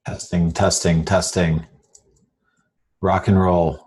Testing, testing, testing. Rock and roll.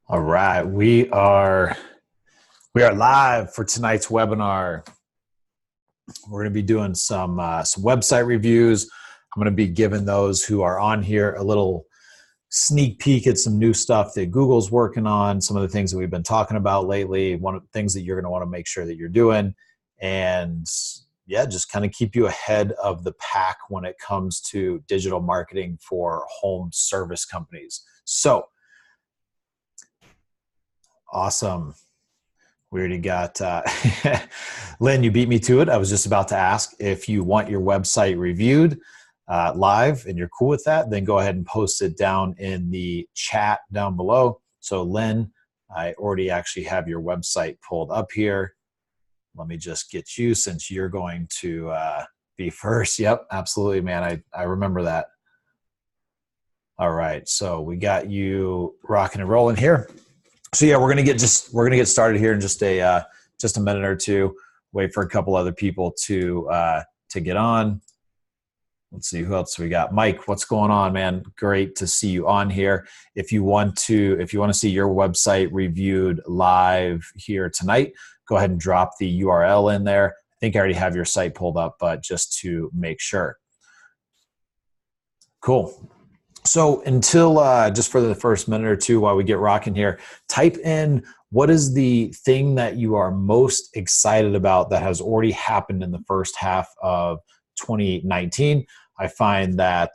All right, we are live for tonight's webinar. We're going to be doing some website reviews. I'm going to be giving those who are on here a little sneak peek at some new stuff that Google's working on, some of the things that we've been talking about lately, one of the things that you're going to want to make sure that you're doing, and yeah, just kind of keep you ahead of the pack when it comes to digital marketing for home service companies. So, awesome. We already got, Lynn, you beat me to it. I was just about to ask if you want your website reviewed live and you're cool with that, then go ahead and post it down in the chat down below. So Lynn, I already actually have your website pulled up here. Let me just get you since you're going to be first. Yep, absolutely, man. I remember that. All right, so we got you rocking and rolling here. So yeah, we're gonna get started here in just a minute or two. Wait for a couple other people to get on. Let's see who else we got. Mike, what's going on, man? Great to see you on here. If you want to see your website reviewed live here tonight, go ahead and drop the URL in there. I think I already have your site pulled up, but just to make sure. Cool. So until just for the first minute or two while we get rocking here, type in what is the thing that you are most excited about that has already happened in the first half of 2019? I find that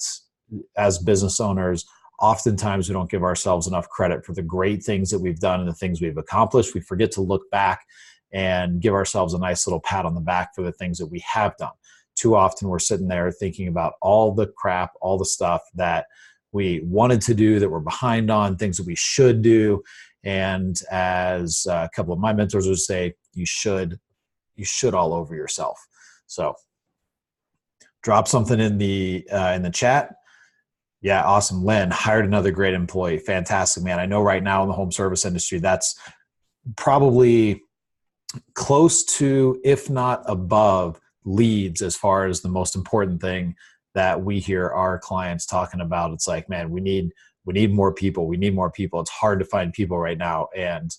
as business owners, oftentimes we don't give ourselves enough credit for the great things that we've done and the things we've accomplished. We forget to look back and give ourselves a nice little pat on the back for the things that we have done. Too often we're sitting there thinking about all the crap, all the stuff that we wanted to do, that we're behind on, things that we should do. And as a couple of my mentors would say, you should all over yourself. So drop something in the chat. Yeah, awesome. Lynn hired another great employee. Fantastic, man. I know right now in the home service industry, that's probably close to, if not above, leads as far as the most important thing that we hear our clients talking about. It's like, man, we need more people. We need more people. It's hard to find people right now. And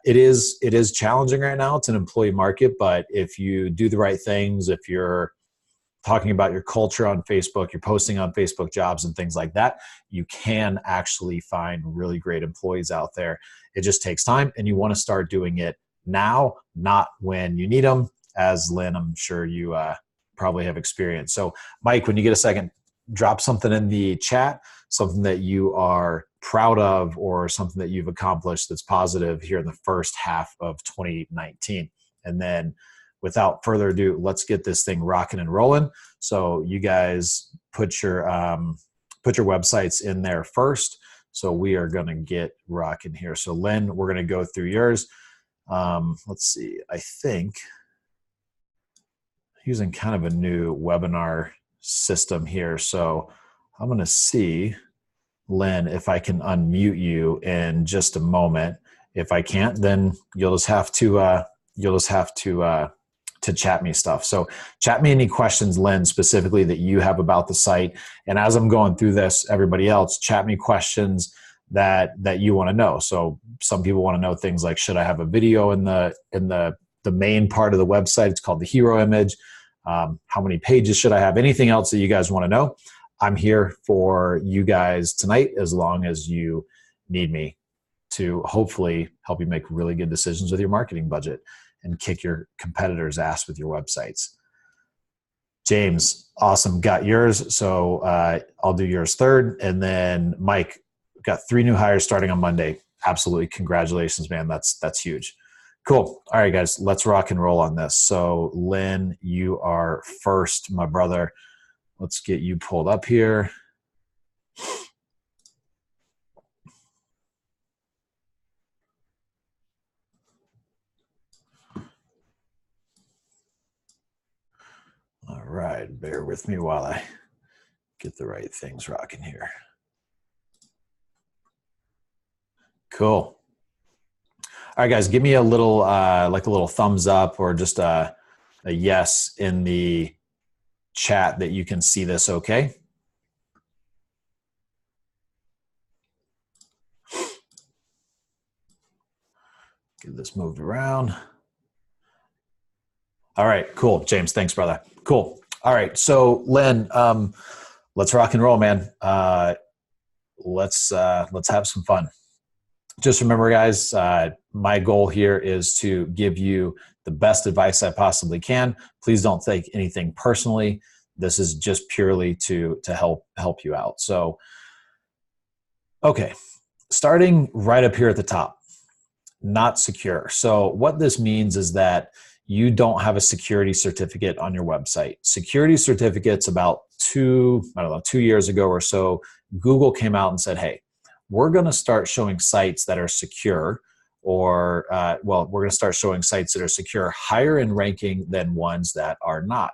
it is challenging right now. It's an employee market, but if you do the right things, if you're talking about your culture on Facebook, you're posting on Facebook jobs and things like that, you can actually find really great employees out there. It just takes time, and you want to start doing it now, not when you need them, as Lynn, I'm sure you probably have experienced. So Mike, when you get a second, drop something in the chat, something that you are proud of or something that you've accomplished that's positive here in the first half of 2019. And then without further ado, let's get this thing rocking and rolling. So you guys put your websites in there first. So we are going to get rocking here. So Lynn, we're going to go through yours. Let's see. I think using kind of a new webinar system here. So I'm going to see, Lynn, if I can unmute you in just a moment. If I can't, then you'll just have to chat me stuff. So chat me any questions, Lynn, specifically that you have about the site. And as I'm going through this, everybody else, chat me questions that you want to know. So some people want to know things like, should I have a video in the main part of the website? It's called the hero image. How many pages should I have? Anything else that you guys want to know? I'm here for you guys tonight, as long as you need me to hopefully help you make really good decisions with your marketing budget and kick your competitors' ass with your websites. James, awesome. Got yours. So I'll do yours third. And then Mike, got 3 new hires starting on Monday. Absolutely. Congratulations, man. That's huge. Cool. All right, guys, let's rock and roll on this. So Lynn, you are first, my brother. Let's get you pulled up here. All right, bear with me while I get the right things rocking here. Cool. All right, guys, give me a little, like a little thumbs up or just a yes in the chat that you can see this okay. Get this moved around. All right, cool. James, thanks, brother. Cool. All right, so Lynn, let's rock and roll, man. Let's have some fun. Just remember, guys, my goal here is to give you the best advice I possibly can. Please don't take anything personally. This is just purely to help you out. So, okay, starting right up here at the top, not secure. So what this means is that you don't have a security certificate on your website. Security certificates, about 2 years ago or so, Google came out and said, hey, we're going to start showing sites that are secure, or we're going to start showing sites that are secure higher in ranking than ones that are not.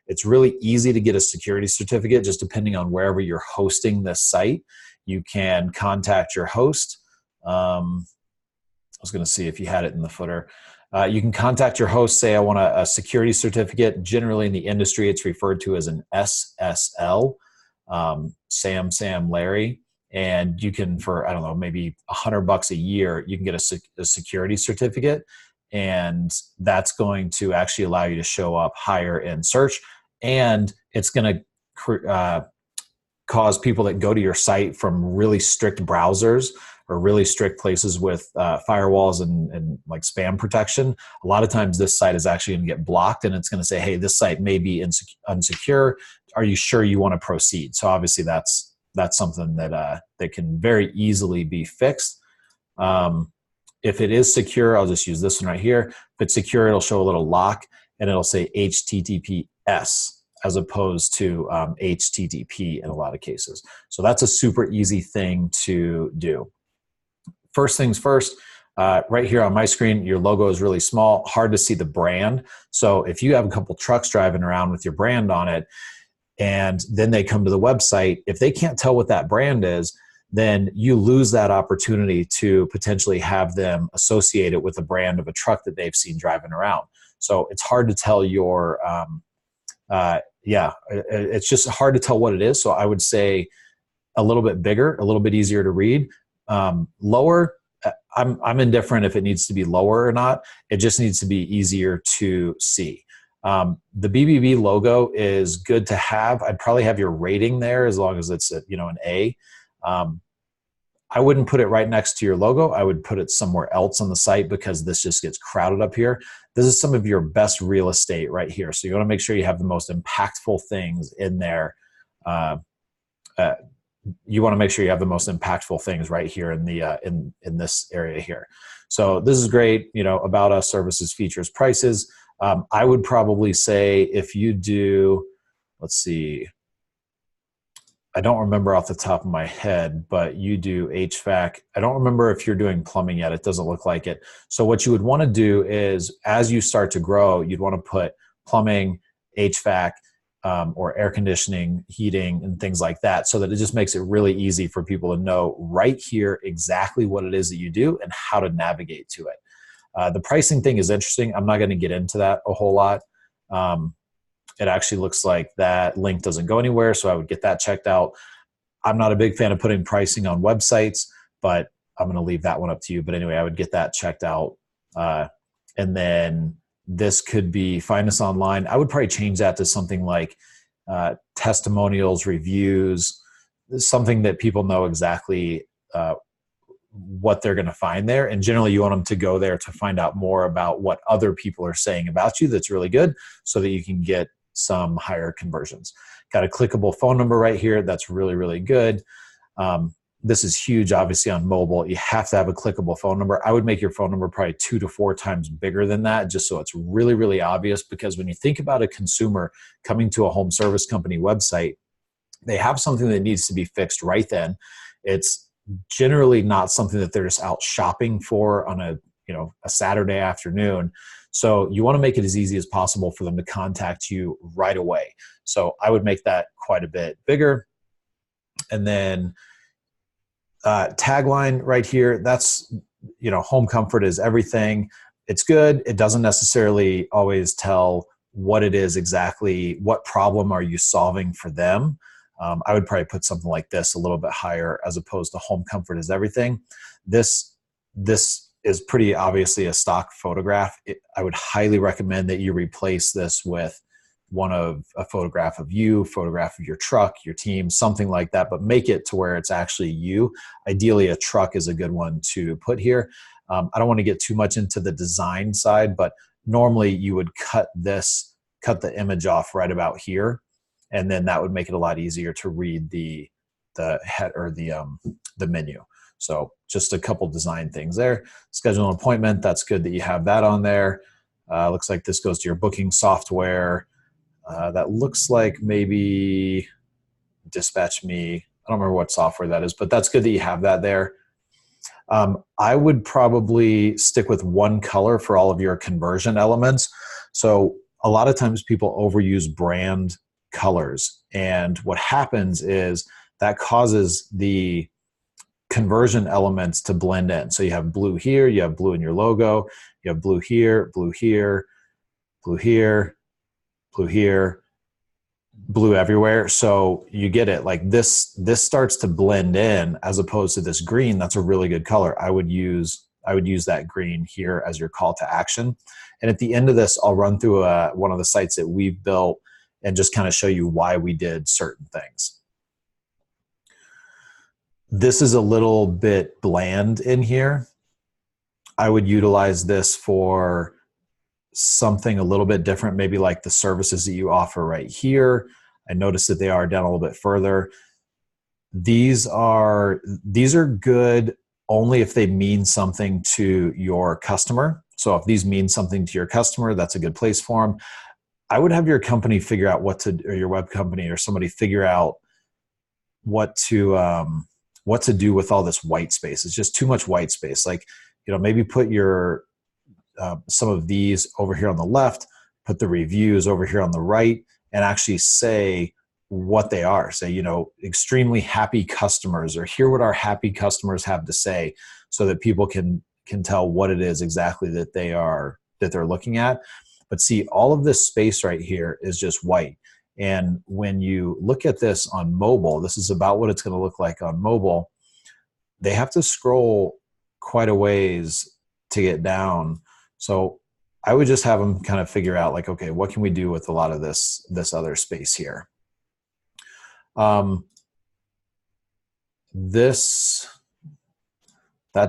It's really easy to get a security certificate, just depending on wherever you're hosting this site. You can contact your host. I was going to see if you had it in the footer. You can contact your host, say, I want a security certificate. Generally in the industry, it's referred to as an SSL, Sam, Larry. And you can, for, I don't know, maybe $100 a year, you can get a security certificate. And that's going to actually allow you to show up higher in search. And it's going to cause people that go to your site from really strict browsers or really strict places with firewalls and like spam protection, a lot of times this site is actually going to get blocked, and it's going to say, hey, this site may be unsecure. Are you sure you want to proceed? So obviously that's something that that can very easily be fixed. If it is secure, I'll just use this one right here. If it's secure, it'll show a little lock, and it'll say HTTPS as opposed to HTTP in a lot of cases. So that's a super easy thing to do. First things first, right here on my screen, your logo is really small, hard to see the brand. So if you have a couple trucks driving around with your brand on it, and then they come to the website, if they can't tell what that brand is, then you lose that opportunity to potentially have them associate it with the brand of a truck that they've seen driving around. So it's hard to tell your, it's just hard to tell what it is. So I would say a little bit bigger, a little bit easier to read. Lower, I'm indifferent if it needs to be lower or not. It just needs to be easier to see. The BBB logo is good to have. I'd probably have your rating there as long as it's an A. I wouldn't put it right next to your logo. I would put it somewhere else on the site because this just gets crowded up here. This is some of your best real estate right here. So you want to make sure you have the most impactful things in there. You want to make sure you have the most impactful things right here in the in this area here. So this is great. About us, services, features, prices. I would probably say if you do, let's see, I don't remember off the top of my head, but you do HVAC. I don't remember if you're doing plumbing yet. It doesn't look like it. So what you would want to do is, as you start to grow, you'd want to put plumbing, HVAC, or air conditioning, heating, and things like that, so that it just makes it really easy for people to know right here exactly what it is that you do and how to navigate to it. The pricing thing is interesting. I'm not going to get into that a whole lot. It actually looks like that link doesn't go anywhere, so I would get that checked out. I'm not a big fan of putting pricing on websites, but I'm going to leave that one up to you. But anyway, I would get that checked out. And then this could be find us online. I would probably change that to something like testimonials, reviews, something that people know exactly what they're going to find there. And generally you want them to go there to find out more about what other people are saying about you that's really good, so that you can get some higher conversions. Got a clickable phone number right here. That's really, really good. This is huge, obviously, on mobile. You have to have a clickable phone number. I would make your phone number probably 2 to 4 times bigger than that, just so it's really, really obvious. Because when you think about a consumer coming to a home service company website, they have something that needs to be fixed right then. It's generally not something that they're just out shopping for on a Saturday afternoon. So you want to make it as easy as possible for them to contact you right away. So I would make that quite a bit bigger. And then tagline right here, that's, home comfort is everything. It's good. It doesn't necessarily always tell what it is exactly, what problem are you solving for them. I would probably put something like this a little bit higher, as opposed to home comfort is everything. This is pretty obviously a stock photograph. I would highly recommend that you replace this with a photograph of you, photograph of your truck, your team, something like that, but make it to where it's actually you. Ideally, a truck is a good one to put here. I don't want to get too much into the design side, but normally you would cut the image off right about here, and then that would make it a lot easier to read the head or the menu. So just a couple design things there. Schedule an appointment. That's good that you have that on there. Looks like this goes to your booking software. That looks like maybe Dispatch Me. I don't remember what software that is, but that's good that you have that there. I would probably stick with one color for all of your conversion elements. So a lot of times people overuse brand colors, and what happens is that causes the conversion elements to blend in. So you have blue here, you have blue in your logo, you have blue here, blue here, blue here, blue here, blue everywhere. So you get it, like this starts to blend in, as opposed to this green. That's a really good color. I would use that green here as your call to action. And at the end of this, I'll run through one of the sites that we've built and just kind of show you why we did certain things. This is a little bit bland in here. I would utilize this for something a little bit different, maybe like the services that you offer right here. I noticed that they are down a little bit further. These are good only if they mean something to your customer. So if these mean something to your customer, that's a good place for them. I would have your company figure out or your web company or somebody figure out what to do with all this white space. It's just too much white space. Like, maybe put your some of these over here on the left, put the reviews over here on the right, and actually say what they are. Say, extremely happy customers, or hear what our happy customers have to say, so that people can tell what it is exactly that they're looking at. But see, all of this space right here is just white. And when you look at this on mobile, this is about what it's going to look like on mobile. They have to scroll quite a ways to get down. So I would just have them kind of figure out, like, okay, what can we do with a lot of this other space here? That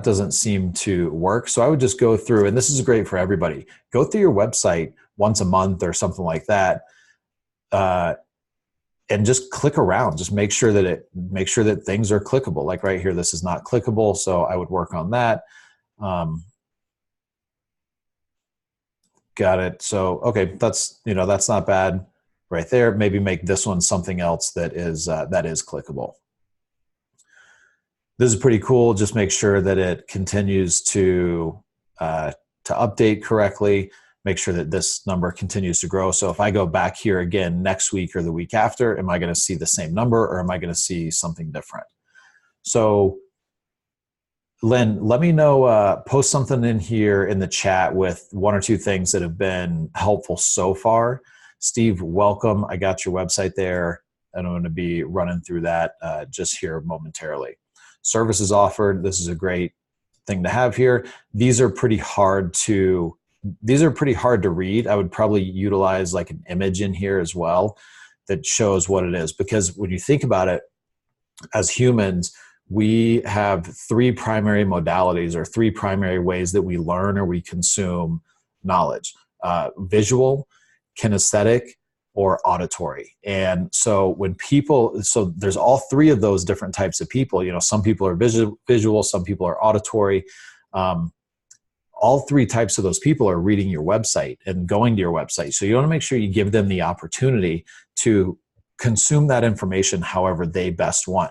doesn't seem to work. So I would just go through, and this is great for everybody. Go through your website once a month or something like that, and just click around. Just make sure that things are clickable. Like right here, this is not clickable, so I would work on that. Got it. So okay, that's not bad right there. Maybe make this one something else that is clickable. This is pretty cool. Just make sure that it continues to update correctly. Make sure that this number continues to grow. So if I go back here again next week or the week after, am I going to see the same number, or am I going to see something different? So Lynn, let me know, post something in here in the chat with one or two things that have been helpful so far. Steve, welcome. I got your website there, and I'm going to be running through that just here momentarily. Services offered. This is a great thing to have here. These are pretty hard to read. I would probably utilize like an image in here as well that shows what it is, because when you think about it, as humans, we have three primary modalities, or three primary ways that we learn or we consume knowledge: visual, kinesthetic, or auditory. And so so there's all three of those different types of people. Some people are visual, some people are auditory. All three types of those people are reading your website and going to your website. So you want to make sure you give them the opportunity to consume that information however they best want.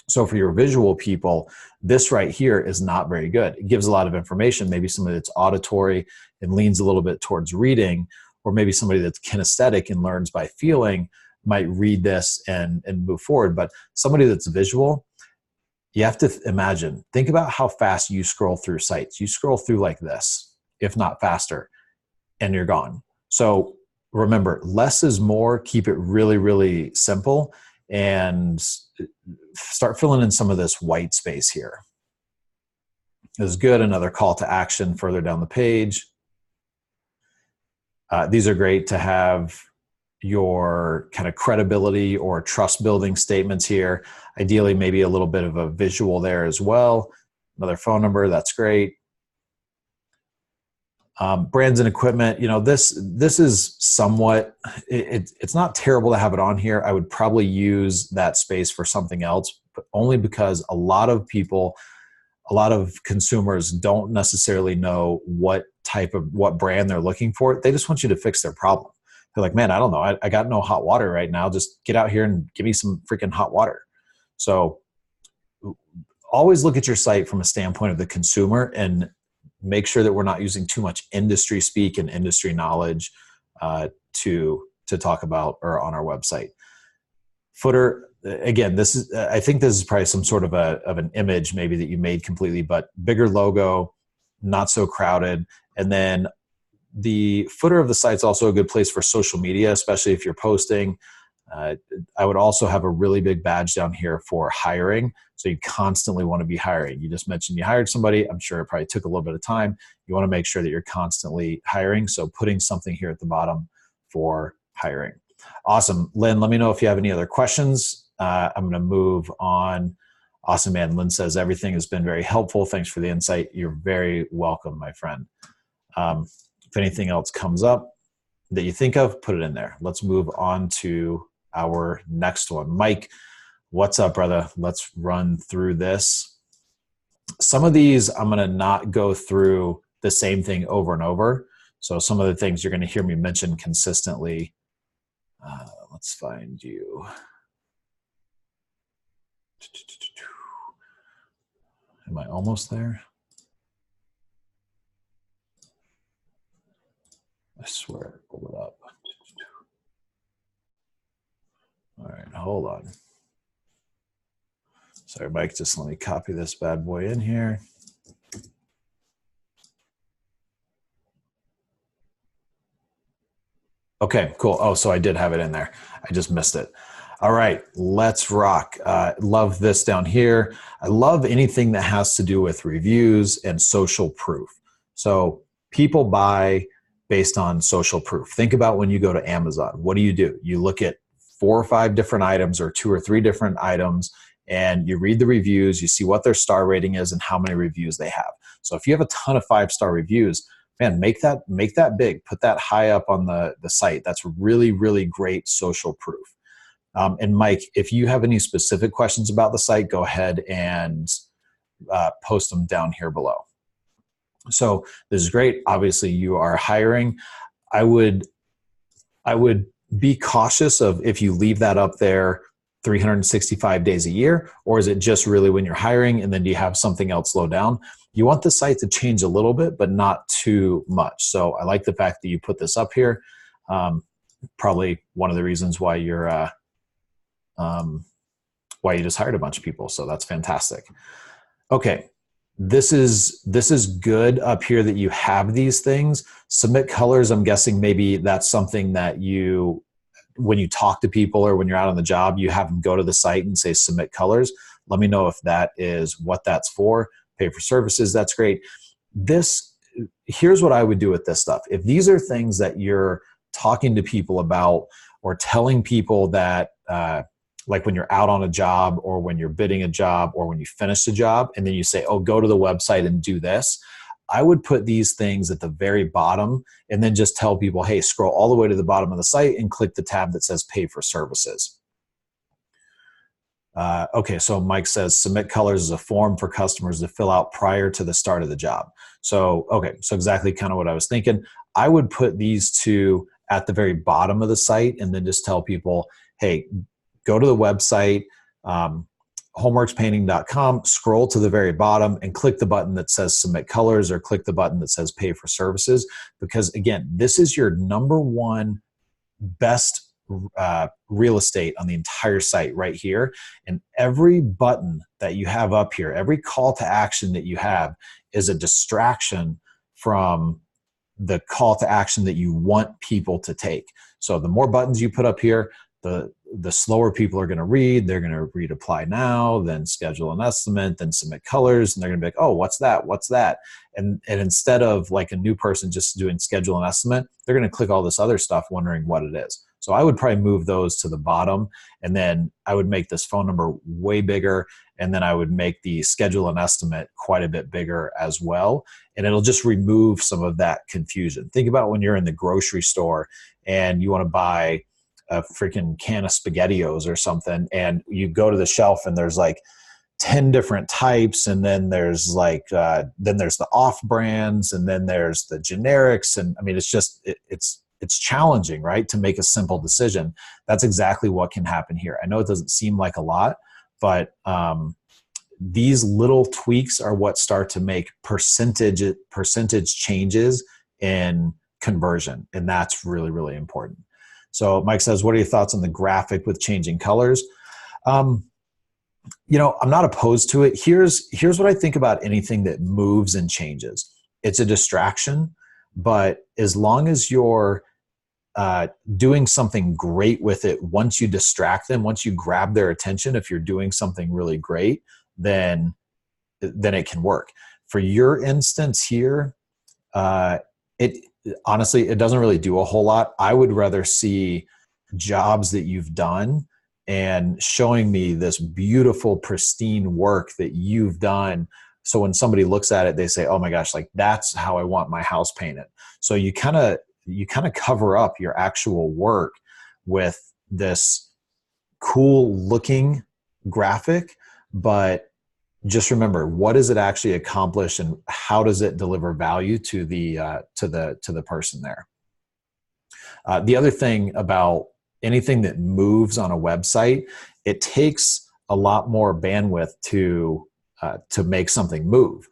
So for your visual people, this right here is not very good. It gives a lot of information. Maybe somebody that's auditory and leans a little bit towards reading, or maybe somebody that's kinesthetic and learns by feeling might read this and move forward. But somebody that's visual, you have to think about how fast you scroll through sites. You scroll through like this, if not faster, and you're gone. So remember, less is more. Keep it really, really simple, and start filling in some of this white space here. This is good. Another call to action further down the page. These are great to have your kind of credibility or trust building statements here. Ideally, maybe a little bit of a visual there as well. Another phone number, that's great. Brands and equipment, this is somewhat, it's not terrible to have it on here. I would probably use that space for something else, but only because a lot of consumers don't necessarily know what brand they're looking for. They just want you to fix their problem. They're like, man, I don't know. I got no hot water right now. Just get out here and give me some freaking hot water. So always look at your site from a standpoint of the consumer, and make sure that we're not using too much industry speak and industry knowledge to talk about or on our website. Footer, again, I think this is probably some sort of an image maybe that you made completely, but bigger logo, not so crowded. And then the footer of the site is also a good place for social media, especially if you're posting. I would also have a really big badge down here for hiring. So you constantly want to be hiring. You just mentioned you hired somebody. I'm sure it probably took a little bit of time. You want to make sure that you're constantly hiring. So putting something here at the bottom for hiring. Awesome. Lynn, let me know if you have any other questions. I'm going to move on. Awesome, man. Lynn says, everything has been very helpful. Thanks for the insight. You're very welcome, my friend. If anything else comes up that you think of, put it in there. Let's move on to our next one. Mike, what's up, brother? Let's run through this. Some of these, I'm going to not go through the same thing over and over. So some of the things you're going to hear me mention consistently. Let's find you. Am I almost there? I swear, pull it up. All right, hold on. Sorry, Mike, just let me copy this bad boy in here. Okay, cool. Oh, so I did have it in there. I just missed it. All right, let's rock. Love this down here. I love anything that has to do with reviews and social proof. So people buy based on social proof. Think about when you go to Amazon. What do? You look at 4 or 5 different items or 2 or 3 different items, and you read the reviews, you see what their star rating is and how many reviews they have. So if you have a ton of 5-star reviews, man, make that big. Put that high up on the site. That's really, really great social proof. And Mike, if you have any specific questions about the site, go ahead and post them down here below. So this is great. Obviously, you are hiring. I would be cautious of if you leave that up there 365 days a year, or is it just really when you're hiring and then do you have something else slow down? You want the site to change a little bit, but not too much. So I like the fact that you put this up here. Probably one of the reasons why you're why you just hired a bunch of people. So that's fantastic. Okay. This is good up here that you have these things. Submit colors. I'm guessing maybe that's something that you, when you talk to people or when you're out on the job, you have them go to the site and say submit colors. Let me know if that is what that's for. Pay for services. That's great. Here's what I would do with this stuff. If these are things that you're talking to people about or telling people that, like when you're out on a job or when you're bidding a job or when you finish a job and then you say, oh, go to the website and do this. I would put these things at the very bottom and then just tell people, hey, scroll all the way to the bottom of the site and click the tab that says pay for services. Okay, so Mike says submit colors is a form for customers to fill out prior to the start of the job. So, okay, so exactly kind of what I was thinking. I would put these two at the very bottom of the site and then just tell people, hey, go to the website, homeworkspainting.com, scroll to the very bottom and click the button that says submit colors or click the button that says pay for services. Because again, this is your number one best real estate on the entire site right here. And every button that you have up here, every call to action that you have is a distraction from the call to action that you want people to take. So the more buttons you put up here, the slower people are going to read. They're going to read apply now, then schedule an estimate, then submit colors, and they're going to be like, oh, what's that? What's that? And instead of like a new person just doing schedule an estimate, they're going to click all this other stuff wondering what it is. So I would probably move those to the bottom, and then I would make this phone number way bigger, and then I would make the schedule an estimate quite a bit bigger as well, and it'll just remove some of that confusion. Think about when you're in the grocery store and you want to buy a freaking can of SpaghettiOs or something, and you go to the shelf and there's like 10 different types, and then there's like then there's the off brands, and then there's the generics, and I mean it's just it's challenging, right, to make a simple decision. That's exactly what can happen here. I know it doesn't seem like a lot, but these little tweaks are what start to make percentage changes in conversion, and that's really, really important. So Mike says, what are your thoughts on the graphic with changing colors? I'm not opposed to it. Here's what I think about anything that moves and changes. It's a distraction, but as long as you're doing something great with it, once you distract them, once you grab their attention, if you're doing something really great, then it can work. For your instance here, honestly, it doesn't really do a whole lot. I would rather see jobs that you've done and showing me this beautiful, pristine work that you've done. So when somebody looks at it, they say, oh my gosh, like that's how I want my house painted. So you kind of cover up your actual work with this cool looking graphic, but just remember, what does it actually accomplish and how does it deliver value to the person there? The other thing about anything that moves on a website, it takes a lot more bandwidth to make something move,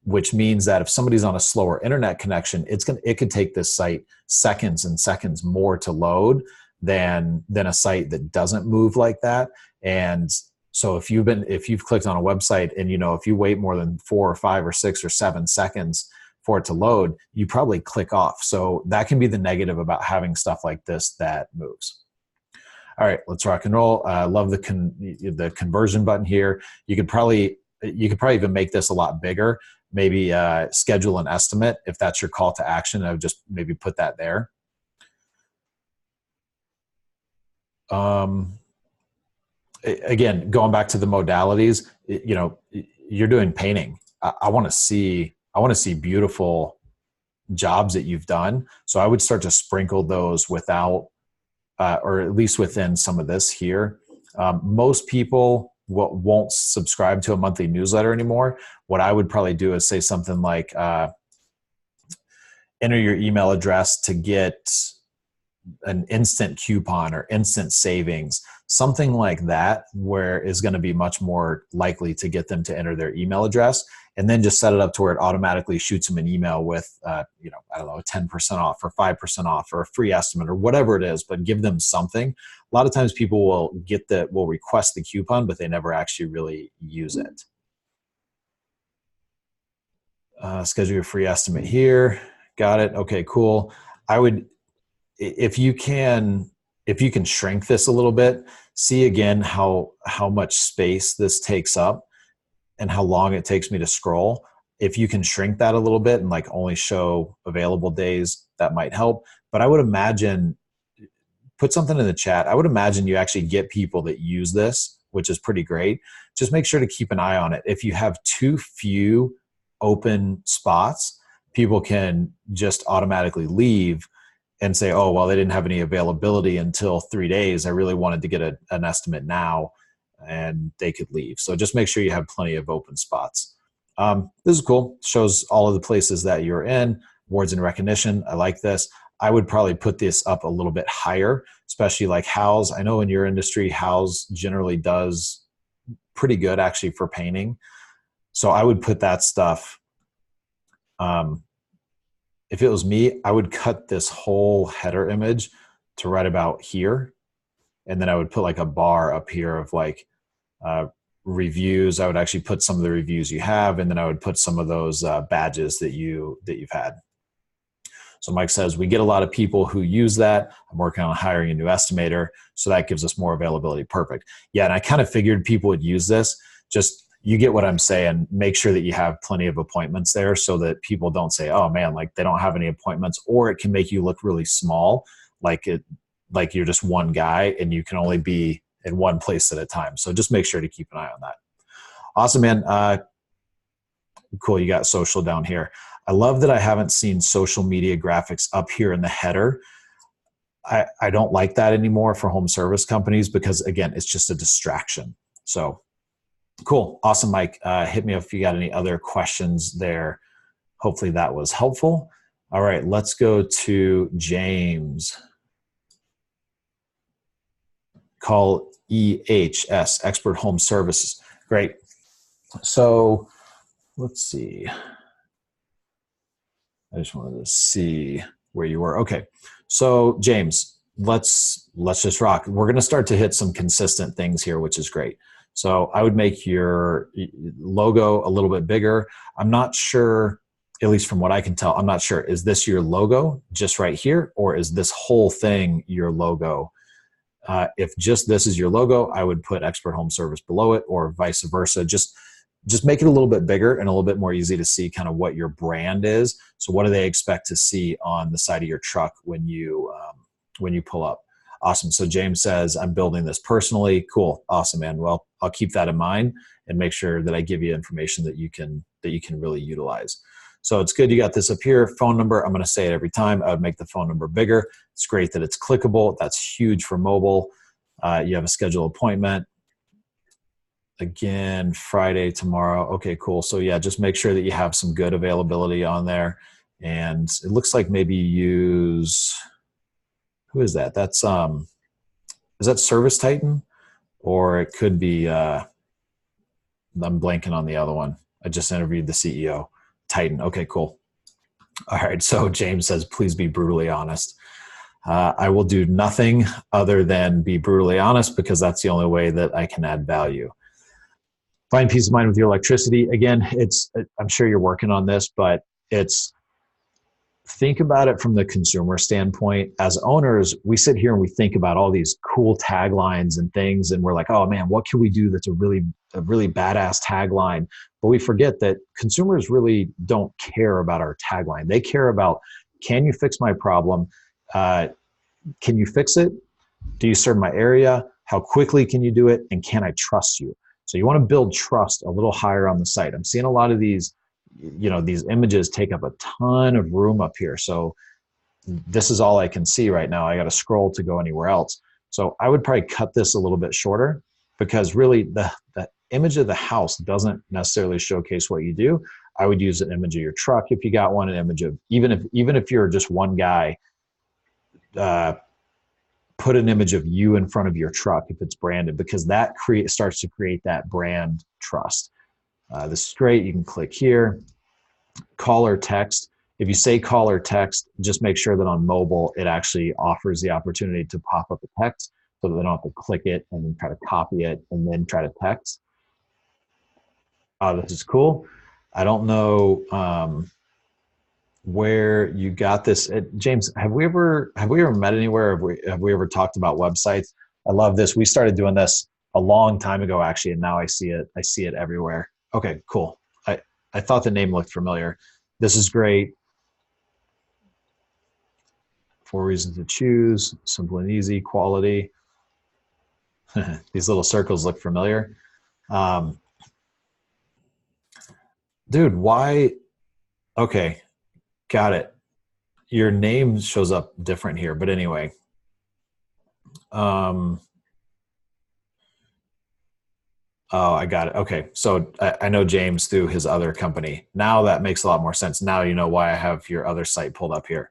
which means that if somebody's on a slower internet connection, it could take this site seconds and seconds more to load than a site that doesn't move like that. And so if you've clicked on a website and if you wait more than 4 or 5 or 6 or 7 seconds for it to load, you probably click off. So that can be the negative about having stuff like this that moves. All right, let's rock and roll. I love the conversion button here. You could probably even make this a lot bigger. Maybe schedule an estimate if that's your call to action. I would just maybe put that there. Again, going back to the modalities, you're doing painting. I want to see beautiful jobs that you've done. So I would start to sprinkle those without, or at least within some of this here. Most people won't subscribe to a monthly newsletter anymore. What I would probably do is say something like, enter your email address to get an instant coupon or instant savings, something like that, where is going to be much more likely to get them to enter their email address, and then just set it up to where it automatically shoots them an email with, I don't know, 10% off or 5% off or a free estimate or whatever it is, but give them something. A lot of times people will request the coupon, but they never actually really use it. Schedule your free estimate here. Got it. Okay, cool. I would, if you can shrink this a little bit, see again how much space this takes up and how long it takes me to scroll. If you can shrink that a little bit and like only show available days, that might help. But I would imagine, put something in the chat. I would imagine you actually get people that use this, which is pretty great. Just make sure to keep an eye on it. If you have too few open spots, people can just automatically leave and say, oh, well, they didn't have any availability until 3 days. I really wanted to get an estimate now, and they could leave. So just make sure you have plenty of open spots. This is cool. Shows all of the places that you're in, awards and recognition. I like this. I would probably put this up a little bit higher, especially like House. I know in your industry, House generally does pretty good actually for painting. So I would put that stuff. If it was me, I would cut this whole header image to right about here. And then I would put like a bar up here of like reviews. I would actually put some of the reviews you have, and then I would put some of those badges that you've had. So Mike says, we get a lot of people who use that. I'm working on hiring a new estimator, so that gives us more availability. Perfect. Yeah, and I kind of figured people would use this. Just, you get what I'm saying. Make sure that you have plenty of appointments there so that people don't say, oh man, like they don't have any appointments, or it can make you look really small, like you're just one guy and you can only be in one place at a time. So just make sure to keep an eye on that. Awesome, man. Cool. You got social down here. I love that I haven't seen social media graphics up here in the header. I don't like that anymore for home service companies because, again, it's just a distraction. So cool. Awesome, Mike. Hit me up if you got any other questions there. Hopefully that was helpful. All right, let's go to James. Call EHS, Expert Home Services. Great. So let's see. I just wanted to see where you were. Okay. So James, let's just rock. We're going to start to hit some consistent things here, which is great. So I would make your logo a little bit bigger. I'm not sure, at least from what I can tell, I'm not sure. Is this your logo just right here, or is this whole thing your logo? If just this is your logo, I would put Expert Home Service below it, or vice versa. Just make it a little bit bigger and a little bit more easy to see kind of what your brand is. So what do they expect to see on the side of your truck when you pull up? Awesome. So James says, I'm building this personally. Cool. Awesome, man. Well, I'll keep that in mind and make sure that I give you information that you can really utilize. So it's good you got this up here. Phone number, I'm going to say it every time. I would make the phone number bigger. It's great that it's clickable. That's huge for mobile. You have a scheduled appointment. Again, Friday, tomorrow. Okay, cool. So yeah, just make sure that you have some good availability on there. And it looks like maybe you use, who is that? That's, is that Service Titan? Or it could be, I'm blanking on the other one. I just interviewed the CEO. Titan. Okay, cool. All right. So James says, please be brutally honest. I will do nothing other than be brutally honest because that's the only way that I can add value. Find peace of mind with your electricity. Again, I'm sure you're working on this, but think about it from the consumer standpoint. As owners, we sit here and we think about all these cool taglines and things, and we're like, oh man, what can we do that's a really badass tagline? But we forget that consumers really don't care about our tagline. They care about, can you fix my problem? Can you fix it? Do you serve my area? How quickly can you do it? And can I trust you? So you want to build trust a little higher on the site. I'm seeing a lot of these, these images take up a ton of room up here. So this is all I can see right now. I got to scroll to go anywhere else. So I would probably cut this a little bit shorter because really the image of the house doesn't necessarily showcase what you do. I would use an image of your truck if you got one, an image of, even if you're just one guy, put an image of you in front of your truck if it's branded, because that starts to create that brand trust. This is great. You can click here. Call or text. If you say call or text, just make sure that on mobile, it actually offers the opportunity to pop up a text so that they don't have to click it and then try to copy it and then try to text. This is cool. I don't know where you got this. James, have we ever met anywhere? Have we ever talked about websites? I love this. We started doing this a long time ago, actually, and now I see it everywhere. Okay, cool. I thought the name looked familiar. This is great. 4 reasons to choose, simple and easy, quality. These little circles look familiar. Dude, why? Okay, got it. Your name shows up different here, but anyway. Oh, I got it. Okay. So I know James through his other company. Now that makes a lot more sense. Now you know why I have your other site pulled up here.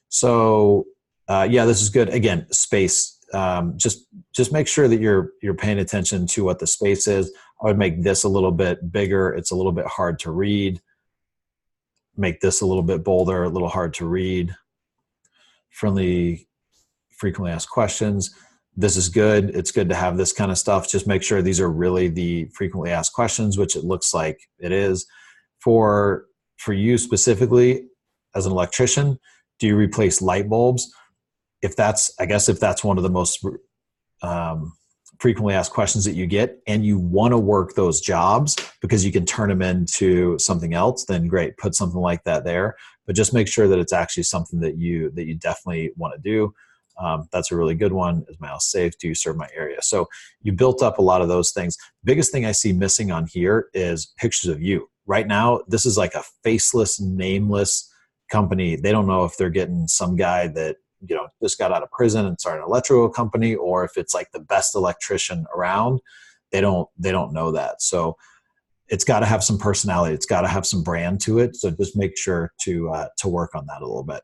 So yeah, this is good. Again, space. Just make sure that you're paying attention to what the space is. I would make this a little bit bigger. It's a little bit hard to read. Make this a little bit bolder, a little hard to read. Friendly, frequently asked questions. This is good. It's good to have this kind of stuff. Just make sure these are really the frequently asked questions, which it looks like it is. For you specifically as an electrician, do you replace light bulbs? I guess if that's one of the most frequently asked questions that you get and you want to work those jobs because you can turn them into something else, then great, put something like that there. But just make sure that it's actually something that you definitely want to do. That's a really good one. Is my house safe? Do you serve my area? So you built up a lot of those things. Biggest thing I see missing on here is pictures of you. Right now, this is like a faceless, nameless company. They don't know if they're getting some guy that just got out of prison and started an electrical company, or if it's like the best electrician around. They don't know that. So it's got to have some personality. It's got to have some brand to it. So just make sure to work on that a little bit.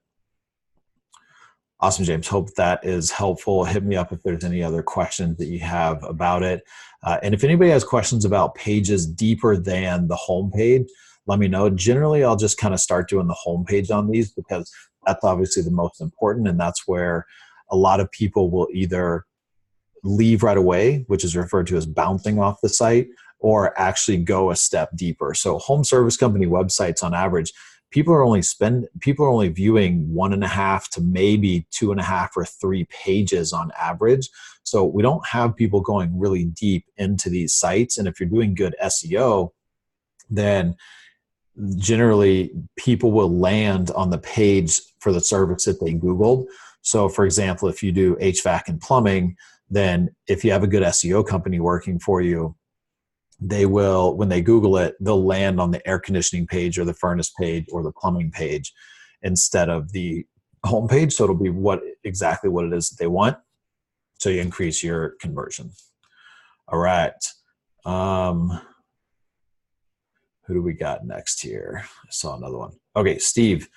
Awesome, James. Hope that is helpful. Hit me up if there's any other questions that you have about it. And if anybody has questions about pages deeper than the home page, let me know. Generally, I'll just kind of start doing the home page on these because that's obviously the most important, and that's where a lot of people will either leave right away, which is referred to as bouncing off the site, or actually go a step deeper. So home service company websites on average, people are only viewing 1.5 to maybe 2.5 or 3 pages on average. So we don't have people going really deep into these sites. And if you're doing good SEO, then generally people will land on the page for the service that they Googled. So for example, if you do HVAC and plumbing, then if you have a good SEO company working for you, they will, when they Google it, they'll land on the air conditioning page or the furnace page or the plumbing page instead of the home page. So it'll be exactly what it is that they want. So you increase your conversion. All right. Who do we got next here? I saw another one. Okay, Steve.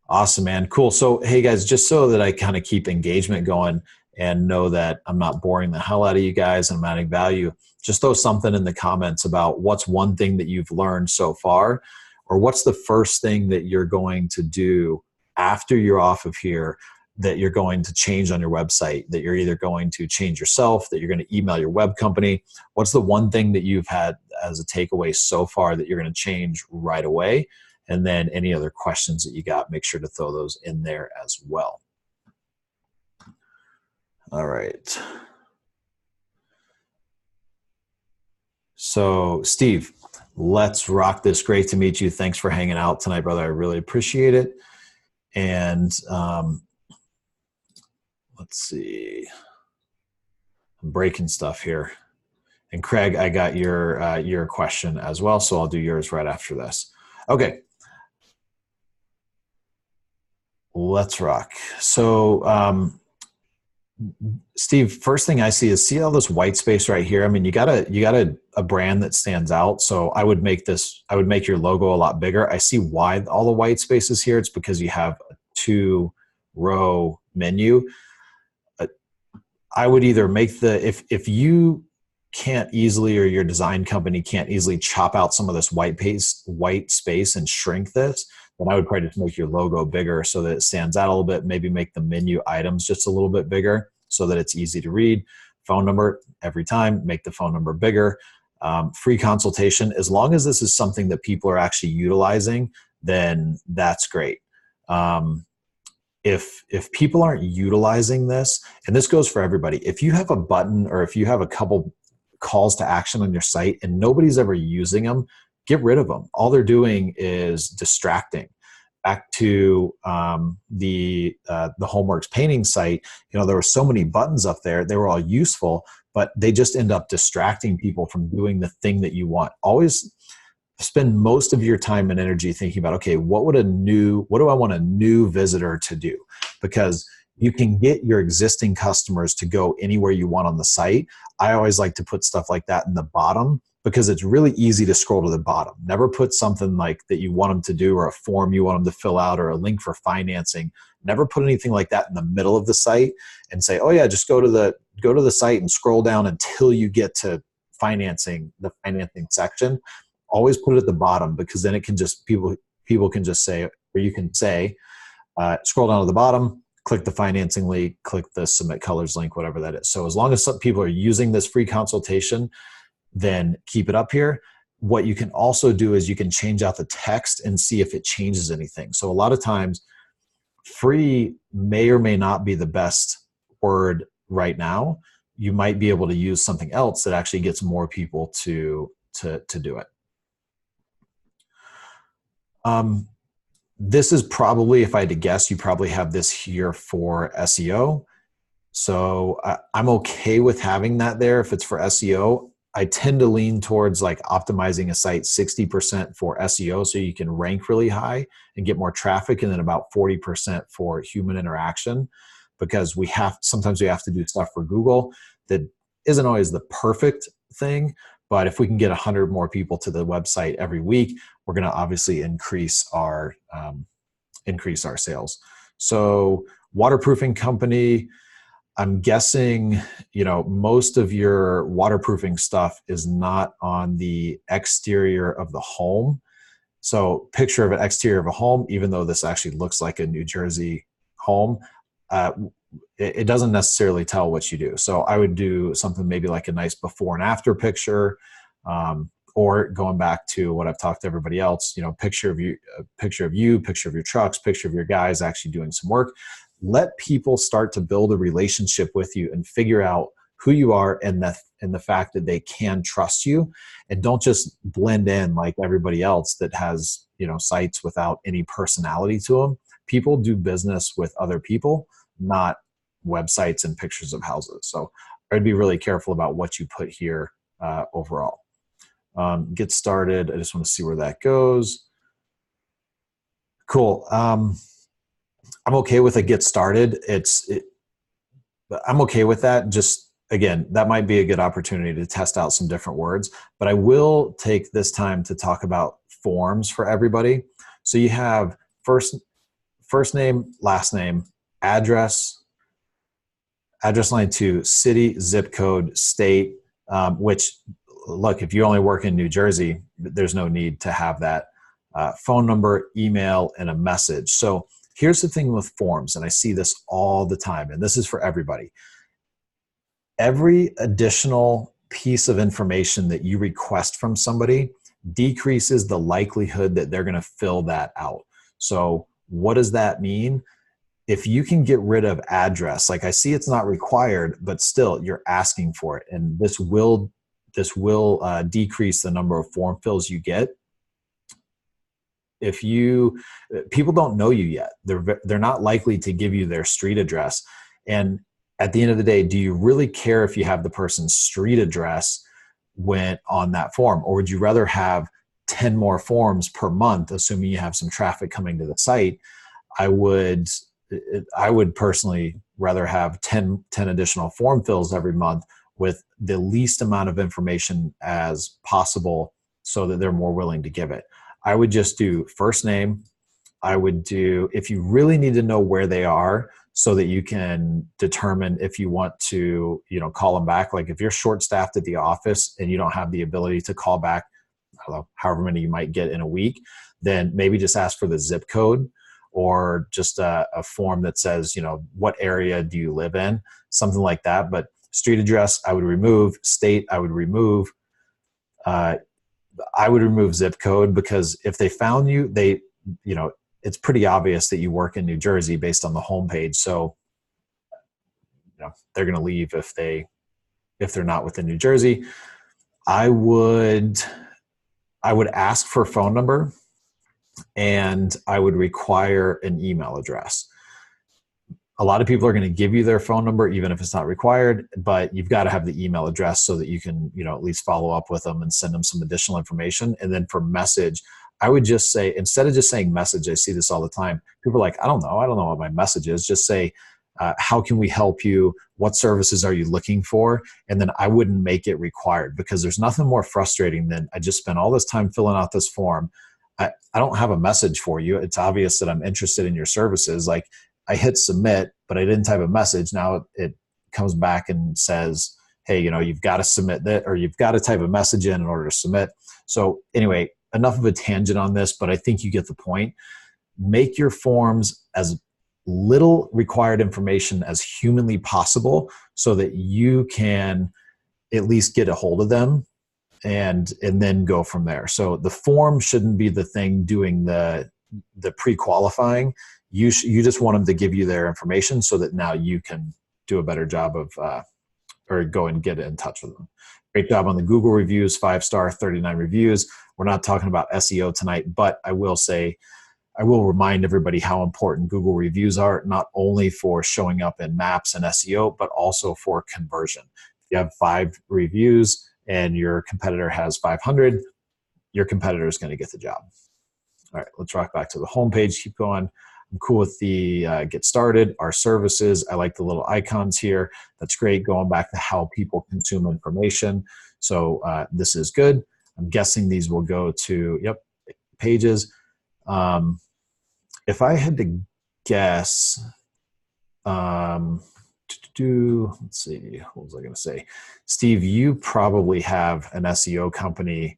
Awesome, man. Cool. So, hey guys, just so that I kind of keep engagement going and know that I'm not boring the hell out of you guys and I'm adding value, just throw something in the comments about what's one thing that you've learned so far, or what's the first thing that you're going to do after you're off of here that you're going to change on your website, that you're either going to change yourself, that you're going to email your web company. What's the one thing that you've had as a takeaway so far that you're going to change right away? And then any other questions that you got, make sure to throw those in there as well. All right. So Steve, let's rock this. Great to meet you. Thanks for hanging out tonight, brother. I really appreciate it. And let's see. I'm breaking stuff here. And Craig, I got your question as well, so I'll do yours right after this. Okay. Let's rock. So, Steve, first thing I see all this white space right here. I mean, you got a brand that stands out. So I would make your logo a lot bigger. I see why all the white space is here. It's because you have a 2-row menu. I would either make if you can't easily, or your design company can't easily chop out some of this white space and shrink this, then I would probably just make your logo bigger so that it stands out a little bit. Maybe make the menu items just a little bit bigger so that it's easy to read. Phone number every time, make the phone number bigger. Free consultation, as long as this is something that people are actually utilizing, then that's great. If people aren't utilizing this, and this goes for everybody, if you have a button or if you have a couple calls to action on your site and nobody's ever using them, get rid of them. All they're doing is distracting. Back to the Homeworks painting site, there were so many buttons up there. They were all useful, but they just end up distracting people from doing the thing that you want. Always spend most of your time and energy thinking about, okay, what do I want a new visitor to do? Because you can get your existing customers to go anywhere you want on the site. I always like to put stuff like that in the bottom because it's really easy to scroll to the bottom. Never put something like that you want them to do, or a form you want them to fill out, or a link for financing. Never put anything like that in the middle of the site and say, oh yeah, just go to the site and scroll down until you get to financing, the financing section. Always put it at the bottom, because then it can just, people can just say, or you can say, scroll down to the bottom, click the financing link, click the submit colors link, whatever that is. So as long as some people are using this free consultation, then keep it up here. What you can also do is you can change out the text and see if it changes anything. So a lot of times, free may or may not be the best word right now. You might be able to use something else that actually gets more people to do it. This is probably, if I had to guess, you probably have this here for SEO. So I'm okay with having that there if it's for SEO. I tend to lean towards like optimizing a site 60% for SEO so you can rank really high and get more traffic, and then about 40% for human interaction, because sometimes we have to do stuff for Google that isn't always the perfect thing. But if we can get 100 more people to the website every week, we're going to obviously increase our sales. So waterproofing company, I'm guessing, most of your waterproofing stuff is not on the exterior of the home. So picture of an exterior of a home, even though this actually looks like a New Jersey home, it doesn't necessarily tell what you do. So I would do something maybe like a nice before and after picture, or going back to what I've talked to everybody else, picture of you, picture of your trucks, picture of your guys actually doing some work. Let people start to build a relationship with you and figure out who you are, and the fact that they can trust you, and don't just blend in like everybody else that has, sites without any personality to them. People do business with other people, not websites and pictures of houses. So I'd be really careful about what you put here overall. Get started. I just want to see where that goes. Cool. I'm okay with a get started. I'm okay with that. Just again, that might be a good opportunity to test out some different words, but I will take this time to talk about forms for everybody. So you have first name, last name, address line 2, city, zip code, state, which look, if you only work in New Jersey, there's no need to have that. Phone number, email, and a message. So here's the thing with forms, and I see this all the time, and this is for everybody. Every additional piece of information that you request from somebody decreases the likelihood that they're going to fill that out. So what does that mean? If you can get rid of address, like I see it's not required, but still you're asking for it, and this will decrease the number of form fills you get. If people don't know you yet, they're not likely to give you their street address. And at the end of the day, do you really care if you have the person's street address when on that form, or would you rather have 10 more forms per month, assuming you have some traffic coming to the site? I would personally rather have 10 additional form fills every month with the least amount of information as possible so that they're more willing to give it. I would just do first name. I would do, if you really need to know where they are so that you can determine if you want to, call them back. Like if you're short-staffed at the office and you don't have the ability to call back, however many you might get in a week, then maybe just ask for the zip code, or just a form that says, what area do you live in? Something like that. But street address, I would remove. State, I would remove. I would remove zip code, because if they found you, it's pretty obvious that you work in New Jersey based on the homepage. So, they're going to leave if they're not within New Jersey. I would ask for a phone number, and I would require an email address. A lot of people are going to give you their phone number, even if it's not required, but you've got to have the email address so that you can, at least follow up with them and send them some additional information. And then for message, I would just say, instead of just saying message, I see this all the time. People are like, I don't know what my message is. Just say, how can we help you? What services are you looking for? And then I wouldn't make it required, because there's nothing more frustrating than I just spent all this time filling out this form. I don't have a message for you. It's obvious that I'm interested in your services. Like, I hit submit, but I didn't type a message. Now it comes back and says, hey, you've got to submit that, or you've got to type a message in order to submit. So anyway, enough of a tangent on this, but I think you get the point. Make your forms as little required information as humanly possible so that you can at least get a hold of them and then go from there. So the form shouldn't be the thing doing the pre-qualifying. You just want them to give you their information so that now you can do a better job of, or go and get in touch with them. Great job on the Google reviews, 5-star, 39 reviews. We're not talking about SEO tonight, but I will remind everybody how important Google reviews are, not only for showing up in maps and SEO, but also for conversion. If you have 5 reviews and your competitor has 500, your competitor is going to get the job. All right, let's rock back to the homepage. Keep going. I'm cool with the get started, our services. I like the little icons here. That's great. Going back to how people consume information. So this is good. I'm guessing these will go to, pages. If I had to guess, let's see, what was I going to say? Steve, you probably have an SEO company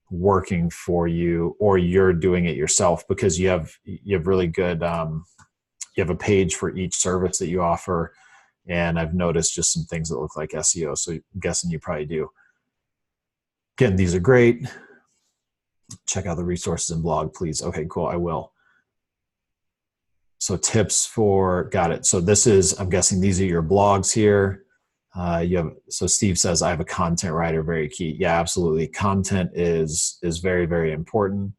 working for you, or you're doing it yourself, because you have really good, you have a page for each service that you offer. And I've noticed just some things that look like SEO. So I'm guessing you probably do. Again, these are great. Check out the resources and blog, please. Okay, cool. I will. So tips for, got it. So this is, I'm guessing these are your blogs here. So Steve says, I have a content writer, very key. Yeah, absolutely. Content is very, very important.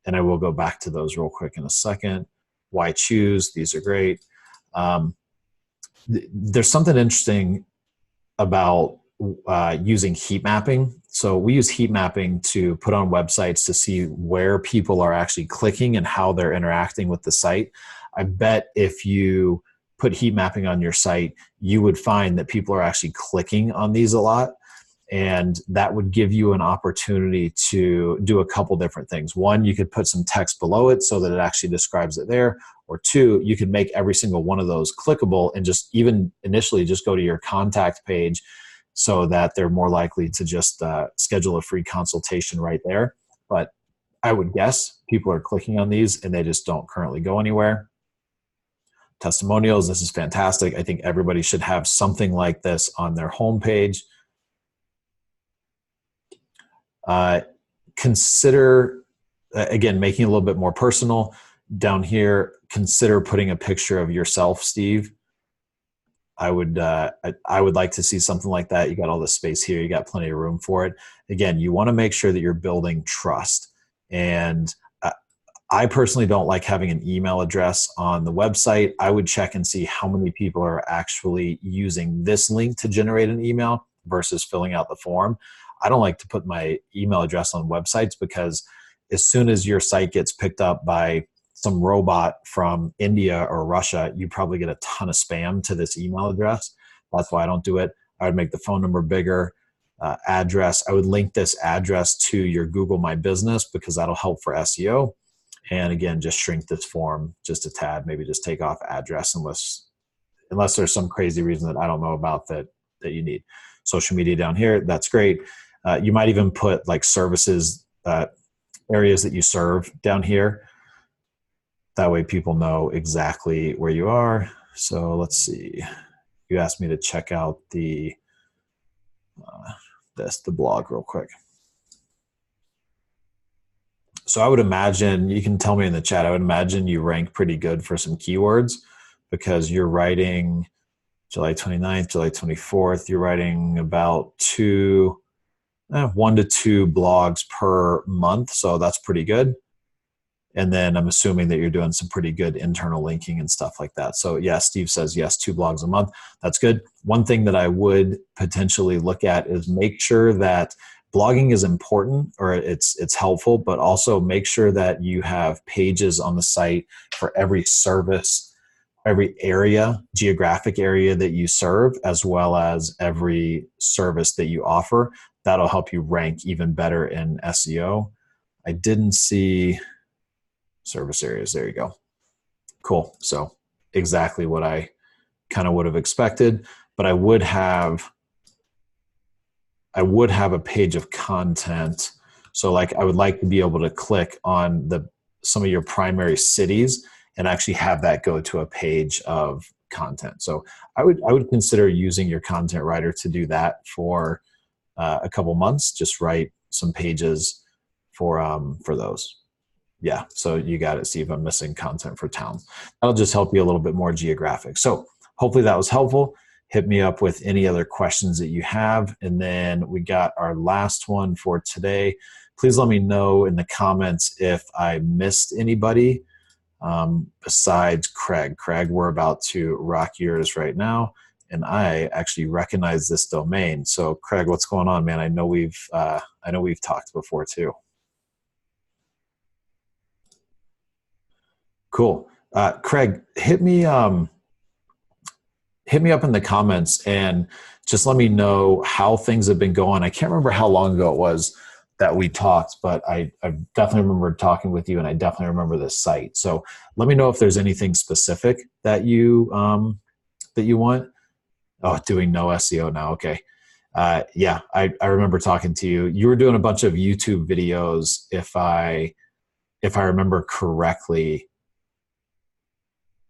And I will go back to those real quick in a second. Why choose? These are great. Um, there's something interesting about using heat mapping. So we use heat mapping to put on websites to see where people are actually clicking and how they're interacting with the site. I bet if you put heat mapping on your site, you would find that people are actually clicking on these a lot. And that would give you an opportunity to do a couple different things. One, you could put some text below it so that it actually describes it there. Or two, you could make every single one of those clickable and just even initially just go to your contact page so that they're more likely to just schedule a free consultation right there. But I would guess people are clicking on these and they just don't currently go anywhere. Testimonials, this is fantastic. I think everybody should have something like this on their homepage. Consider, again, making it a little bit more personal. Down here, consider putting a picture of yourself, Steve. I would like to see something like that. You got all the space here. You got plenty of room for it. Again, you want to make sure that you're building trust. And I personally don't like having an email address on the website. I would check and see how many people are actually using this link to generate an email versus filling out the form. I don't like to put my email address on websites because as soon as your site gets picked up by some robot from India or Russia, you probably get a ton of spam to this email address. That's why I don't do it. I would make the phone number bigger, address. I would link this address to your Google My Business because that'll help for SEO. And again, just shrink this form just a tad, maybe just take off address unless there's some crazy reason that I don't know about that you need. Social media down here, that's great. You might even put like services, areas that you serve down here. That way people know exactly where you are. So let's see. You asked me to check out the blog real quick. So I would imagine, you can tell me in the chat, I would imagine you rank pretty good for some keywords because you're writing July 29th, July 24th, you're writing about 1 to 2 blogs per month. So that's pretty good. And then I'm assuming that you're doing some pretty good internal linking and stuff like that. So yeah, Steve says, yes, 2 blogs a month. That's good. One thing that I would potentially look at is make sure that blogging is important or it's helpful, but also make sure that you have pages on the site for every service, every area, geographic area that you serve, as well as every service that you offer. That'll help you rank even better in SEO. I didn't see service areas. There you go. Cool. So exactly what I kind of would have expected, but I would have a page of content. So like I would like to be able to click on some of your primary cities and actually have that go to a page of content. So I would consider using your content writer to do that for a couple months. Just write some pages for those. Yeah, so you got it, Steve. I'm missing content for towns. That'll just help you a little bit more geographic. So hopefully that was helpful. Hit me up with any other questions that you have. And then we got our last one for today. Please let me know in the comments if I missed anybody besides Craig. Craig, we're about to rock yours right now. And I actually recognize this domain. So Craig, what's going on, man? I know we've talked before too. Cool. Craig, hit me up in the comments and just let me know how things have been going. I can't remember how long ago it was that we talked, but I definitely remember talking with you and I definitely remember this site. So let me know if there's anything specific that you want. Oh, doing no SEO now. Okay. Yeah, I remember talking to you. You were doing a bunch of YouTube videos, if I remember correctly,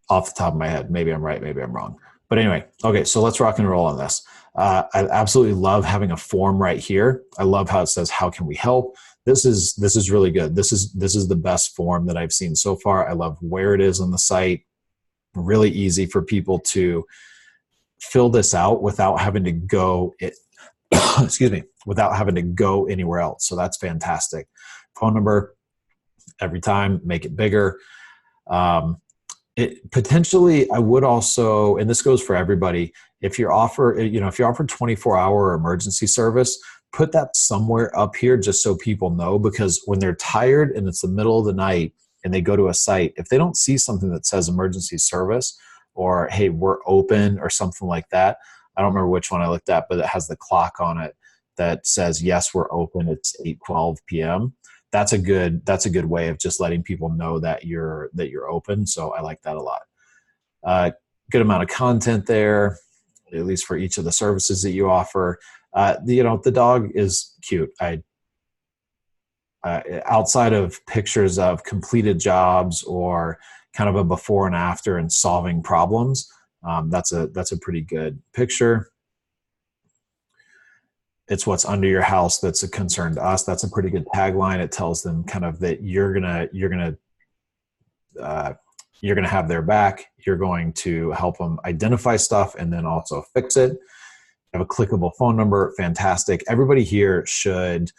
off the top of my head. Maybe I'm right, maybe I'm wrong. But anyway, okay, so let's rock and roll on this. I absolutely love having a form right here. I love how it says, how can we help? This is really good. This is the best form that I've seen so far. I love where it is on the site. Really easy for people to fill this out without having to go excuse me, without having to go anywhere else. So that's fantastic. Phone number every time, make it bigger. It potentially, I would also, and this goes for everybody, if you're offer, if you offer 24-hour emergency service, put that somewhere up here just so people know, because when they're tired and it's the middle of the night and they go to a site, if they don't see something that says emergency service or, hey, we're open or something like that, I don't remember which one I looked at, but it has the clock on it that says, yes, we're open. It's 8:12 p.m. That's a good way of just letting people know that you're open. So I like that a lot. Uh, Good amount of content there, at least for each of the services that you offer. The dog is cute. Outside of pictures of completed jobs or kind of a before and after and solving problems, that's a pretty good picture. It's what's under your house that's a concern to us. That's a pretty good tagline. It tells them kind of that uh, you're gonna have their back. You're going to help them identify stuff and then also fix it. Have a clickable phone number. Fantastic. Everybody here should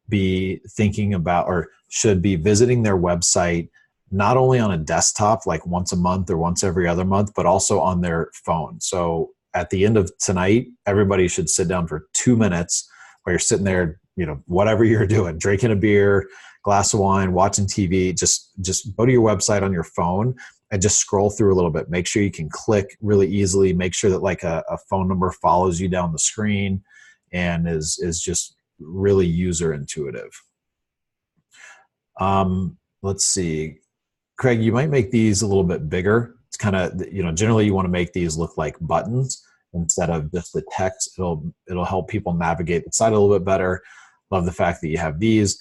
be thinking about or should be visiting their website not only on a desktop like once a month or once every other month, but also on their phone. So at the end of tonight, everybody should sit down for 2 minutes while you're sitting there, whatever you're doing, drinking a beer, glass of wine, watching TV, just go to your website on your phone and just scroll through a little bit. Make sure you can click really easily. Make sure that like a phone number follows you down the screen and is just really user intuitive. Let's see. Craig, you might make these a little bit bigger. It's kind of, generally you want to make these look like buttons instead of just the text. It'll help people navigate the site a little bit better. Love the fact that you have these.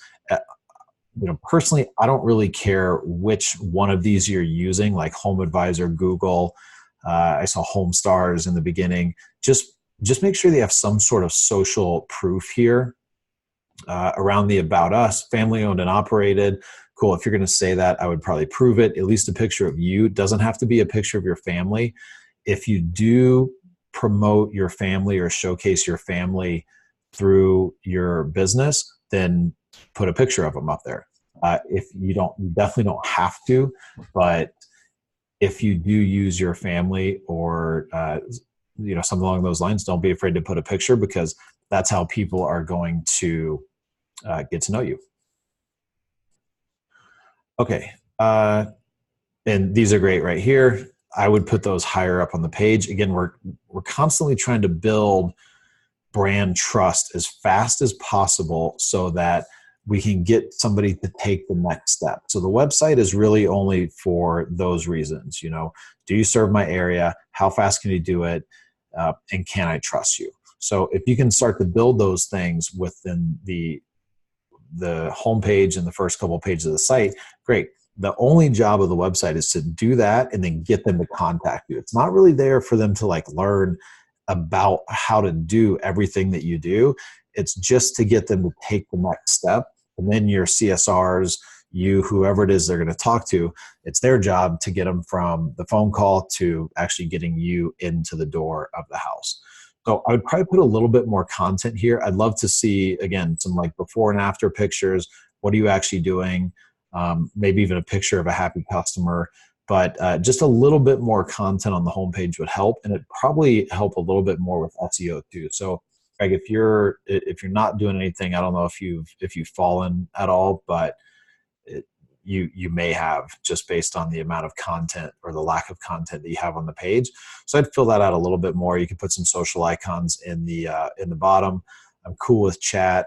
Personally, I don't really care which one of these you're using, like Home Advisor, Google. I saw Home Stars in the beginning. Just make sure they have some sort of social proof here around the About Us, family owned and operated. Cool. If you're going to say that, I would probably prove it. At least a picture of you. It doesn't have to be a picture of your family. If you do promote your family or showcase your family through your business, then put a picture of them up there. If you don't, you definitely don't have to, but if you do use your family or something along those lines, don't be afraid to put a picture, because that's how people are going to get to know you. Okay. And these are great right here. I would put those higher up on the page. Again, we're constantly trying to build brand trust as fast as possible so that we can get somebody to take the next step. So the website is really only for those reasons. Do you serve my area? How fast can you do it? And can I trust you? So if you can start to build those things within the homepage and the first couple of pages of the site, great. The only job of the website is to do that and then get them to contact you. It's not really there for them to learn about how to do everything that you do. It's just to get them to take the next step. And then your CSRs, whoever it is they're going to talk to, it's their job to get them from the phone call to actually getting you into the door of the house. So I would probably put a little bit more content here. I'd love to see, again, some before and after pictures. What are you actually doing? Maybe even a picture of a happy customer. But just a little bit more content on the homepage would help, and it'd probably help a little bit more with SEO too. So, Greg, if you're not doing anything, I don't know if you've fallen at all, but you may have, just based on the amount of content or the lack of content that you have on the page. So I'd fill that out a little bit more. You can put some social icons in the bottom. I'm cool with chat.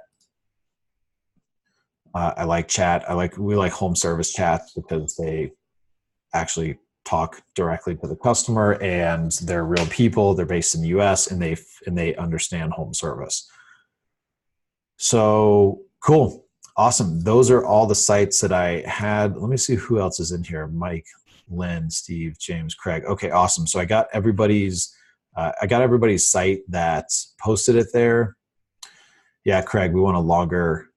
I like chat. We like home service chats because they actually talk directly to the customer, and they're real people. They're based in the US, and they understand home service. So cool. Awesome. Those are all the sites that I had. Let me see who else is in here. Mike, Lynn, Steve, James, Craig. Okay, awesome. So I got everybody's site that posted it there. Yeah, Craig, we want a longer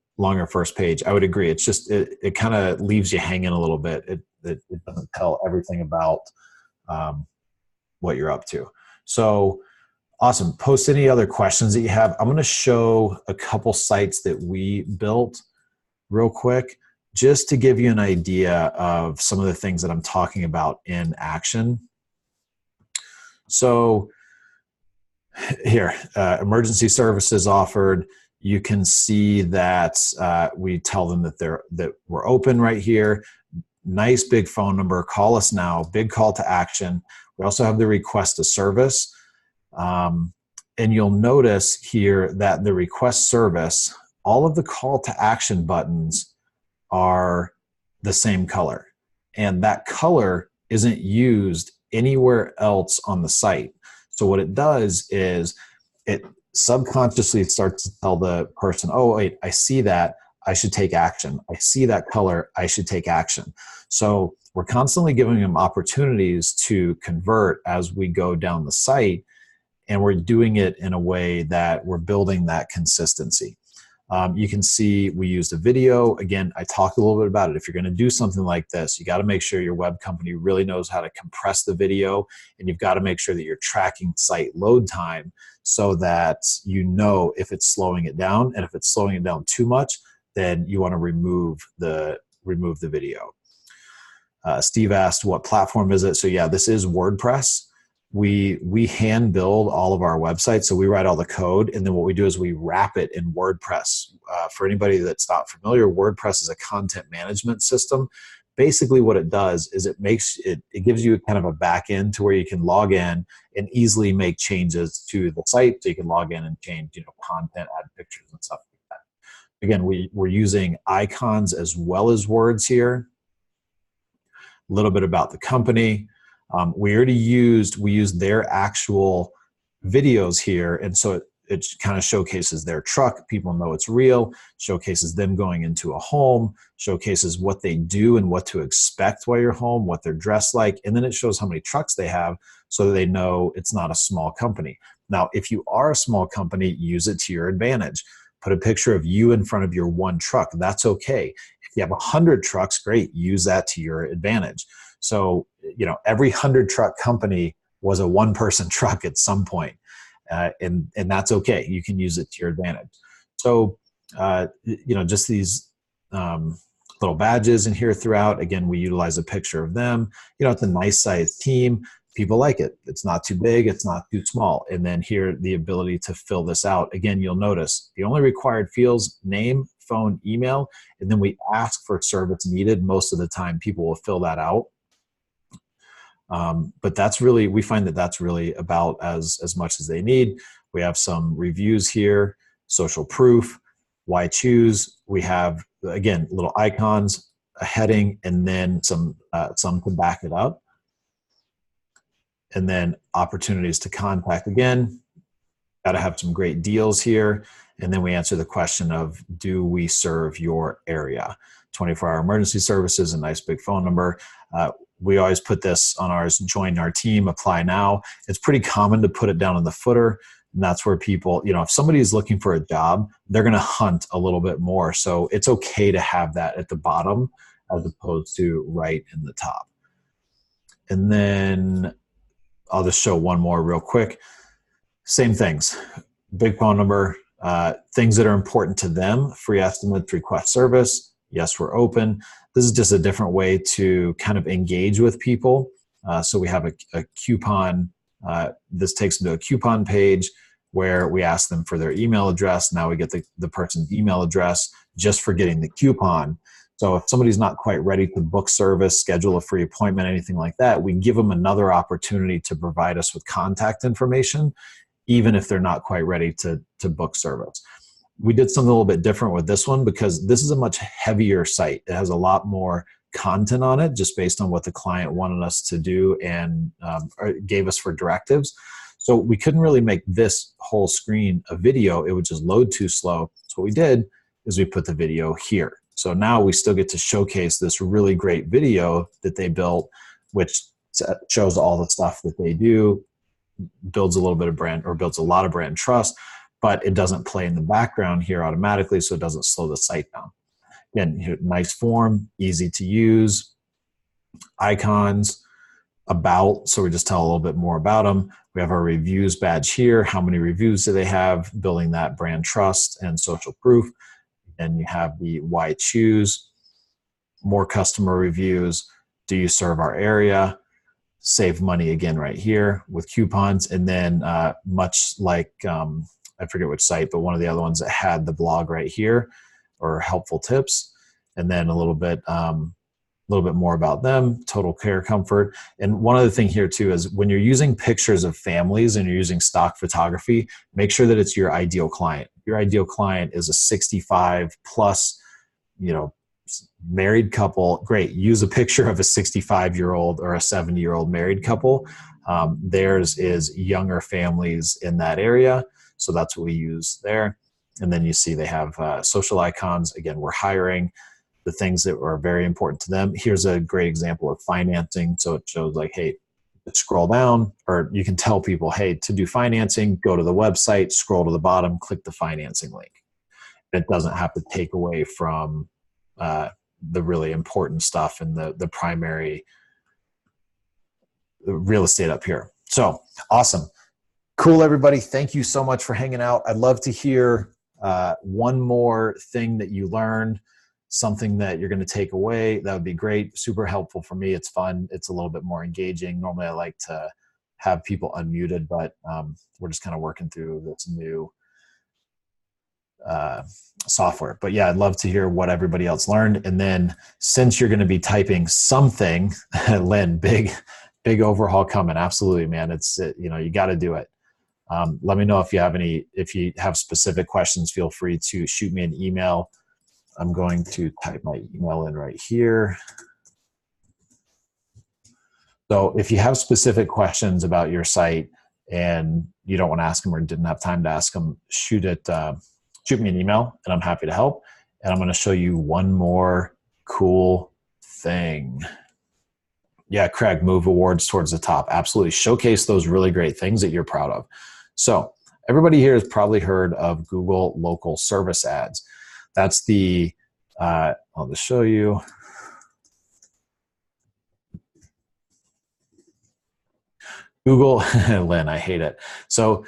first page. I would agree. It's just, it kind of leaves you hanging a little bit. It doesn't tell everything about what you're up to. So awesome. Post any other questions that you have. I'm going to show a couple sites that we built real quick, just to give you an idea of some of the things that I'm talking about in action. So here, emergency services offered. You can see that we tell them that we're open right here. Nice big phone number. Call us now. Big call to action. We also have the request a service. And you'll notice here that the request service, all of the call to action buttons are the same color. And that color isn't used anywhere else on the site. So what it does is it subconsciously starts to tell the person, oh, wait, I see that, I should take action. I see that color, I should take action. So we're constantly giving them opportunities to convert as we go down the site, and we're doing it in a way that we're building that consistency. You can see we used a video. Again, I talked a little bit about it. If you're going to do something like this, you got to make sure your web company really knows how to compress the video, and you've got to make sure that you're tracking site load time so that you know if it's slowing it down, and if it's slowing it down too much, then you want to remove the video. Steve asked, what platform is it? So yeah, this is WordPress. We hand build all of our websites. So we write all the code, and then what we do is we wrap it in WordPress. For anybody that's not familiar, WordPress is a content management system. Basically what it does is it gives you kind of a back end to where you can log in and easily make changes to the site. So you can log in and change, content, add pictures and stuff like that. Again, we're using icons as well as words here. A little bit about the company. We used their actual videos here, and so it kind of showcases their truck. People know it's real, showcases them going into a home, showcases what they do and what to expect while you're home, what they're dressed like, and then it shows how many trucks they have so that they know it's not a small company. Now, if you are a small company, use it to your advantage. Put a picture of you in front of your one truck. That's okay. If you have 100 trucks, great. Use that to your advantage. So, every 100 truck company was a one-person truck at some point, and that's okay. You can use it to your advantage. So, just these little badges in here throughout. Again, we utilize a picture of them. It's a nice sized team. People like it. It's not too big. It's not too small. And then here, the ability to fill this out. Again, you'll notice the only required fields: name, phone, email, and then we ask for service needed. Most of the time, people will fill that out. But we find that that's really about as much as they need. We have some reviews here, social proof, why choose. We have, again, little icons, a heading, and then some to back it up. And then opportunities to contact. Again, got to have some great deals here. And then we answer the question of, do we serve your area? 24-hour emergency services, a nice big phone number. We always put this on ours: join our team, apply now. It's pretty common to put it down in the footer. And that's where people, if somebody is looking for a job, they're going to hunt a little bit more. So it's okay to have that at the bottom as opposed to right in the top. And then I'll just show one more real quick. Same things, big phone number, things that are important to them: free estimates, request service. Yes, we're open. This is just a different way to kind of engage with people. So we have a coupon. This takes them to a coupon page where we ask them for their email address. Now we get the person's email address just for getting the coupon. So if somebody's not quite ready to book service, schedule a free appointment, anything like that, we give them another opportunity to provide us with contact information, even if they're not quite ready to book service. We did something a little bit different with this one because this is a much heavier site. It has a lot more content on it just based on what the client wanted us to do and gave us for directives. So we couldn't really make this whole screen a video. It would just load too slow. So what we did is we put the video here. So now we still get to showcase this really great video that they built, which shows all the stuff that they do, builds a little bit of brand, or builds a lot of brand trust, but it doesn't play in the background here automatically, so it doesn't slow the site down. Again, nice form, easy to use, icons, about, so we just tell a little bit more about them. We have our reviews badge here. How many reviews do they have? Building that brand trust and social proof. And you have the why choose. more customer reviews. Do you serve our area? Save money again right here with coupons. And then much like, I forget which site, but one of the other ones that had the blog right here or helpful tips. And then a little bit more about them, total care comfort. And one other thing here too is when you're using pictures of families and you're using stock photography, make sure that it's your ideal client. Your ideal client is a 65 plus, married couple. Great. Use a picture of a 65-year-old or a 70-year-old married couple. Theirs is younger families in that area. So that's what we use there. And then you see they have social icons. Again, we're hiring the things that are very important to them. Here's a great example of financing. So it shows like, hey, scroll down, or you can tell people, hey, to do financing, go to the website, scroll to the bottom, click the financing link. It doesn't have to take away from the really important stuff and the primary real estate up here. So awesome. Cool, everybody. Thank you so much for hanging out. I'd love to hear one more thing that you learned, something that you're going to take away. That would be great. Super helpful for me. It's fun. It's a little bit more engaging. Normally I like to have people unmuted, but we're just kind of working through this new software. But yeah, I'd love to hear what everybody else learned. And then since you're going to be typing something, Lynn, big overhaul coming. Absolutely, man. It's, you got to do it. Let me know if you have specific questions, feel free to shoot me an email. I'm going to type my email in right here. So if you have specific questions about your site and you don't want to ask them or didn't have time to ask them, shoot me an email and I'm happy to help. And I'm going to show you one more cool thing. Yeah, Craig, move awards towards the top. Absolutely. Showcase those really great things that you're proud of. So everybody here has probably heard of Google local service ads. That's the, I'll just show you. Google, Lynn, I hate it. So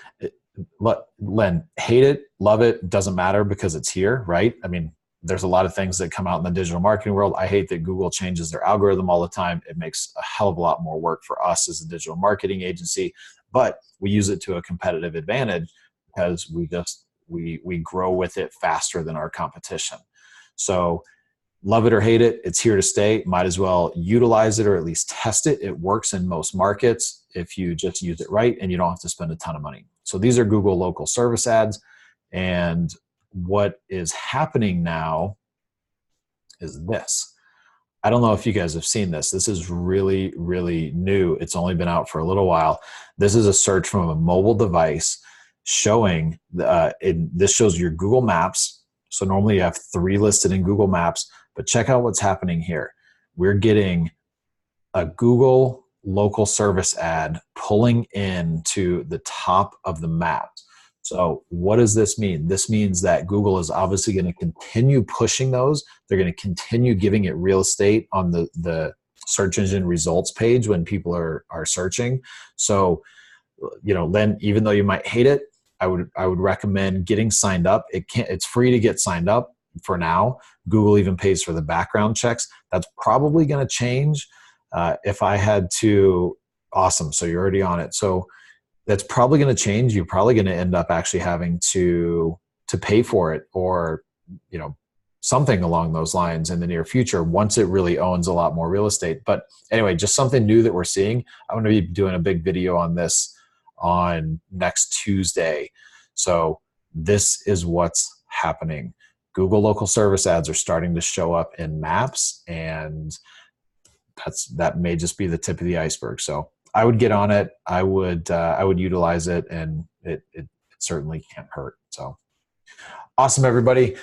Lynn, hate it, love it, doesn't matter because it's here, right? I mean, there's a lot of things that come out in the digital marketing world. I hate that Google changes their algorithm all the time. It makes a hell of a lot more work for us as a digital marketing agency, but we use it to a competitive advantage because we grow with it faster than our competition. So love it or hate it, it's here to stay. Might as well utilize it or at least test it. It works in most markets if you just use it right and you don't have to spend a ton of money. So these are Google local service ads. And what is happening now is this. I don't know if you guys have seen this. This is really, really new. It's only been out for a little while. This is a search from a mobile device showing, this shows your Google Maps. So normally you have 3 listed in Google Maps, but check out what's happening here. We're getting a Google local service ad pulling into the top of the map. So what does this mean? This means that Google is obviously going to continue pushing those. They're going to continue giving it real estate on the search engine results page when people are searching. So, Len, even though you might hate it, I would recommend getting signed up. It's free to get signed up for now. Google even pays for the background checks. That's probably going to change. If I had to, awesome. So you're already on it. So that's probably going to change. You're probably going to end up actually having to pay for it, or something along those lines in the near future once it really owns a lot more real estate. But anyway, just something new that we're seeing. I'm going to be doing a big video on this on next Tuesday. So this is what's happening. Google local service ads are starting to show up in maps, and that may just be the tip of the iceberg. So I would get on it. I would utilize it, and it certainly can't hurt. So awesome, everybody.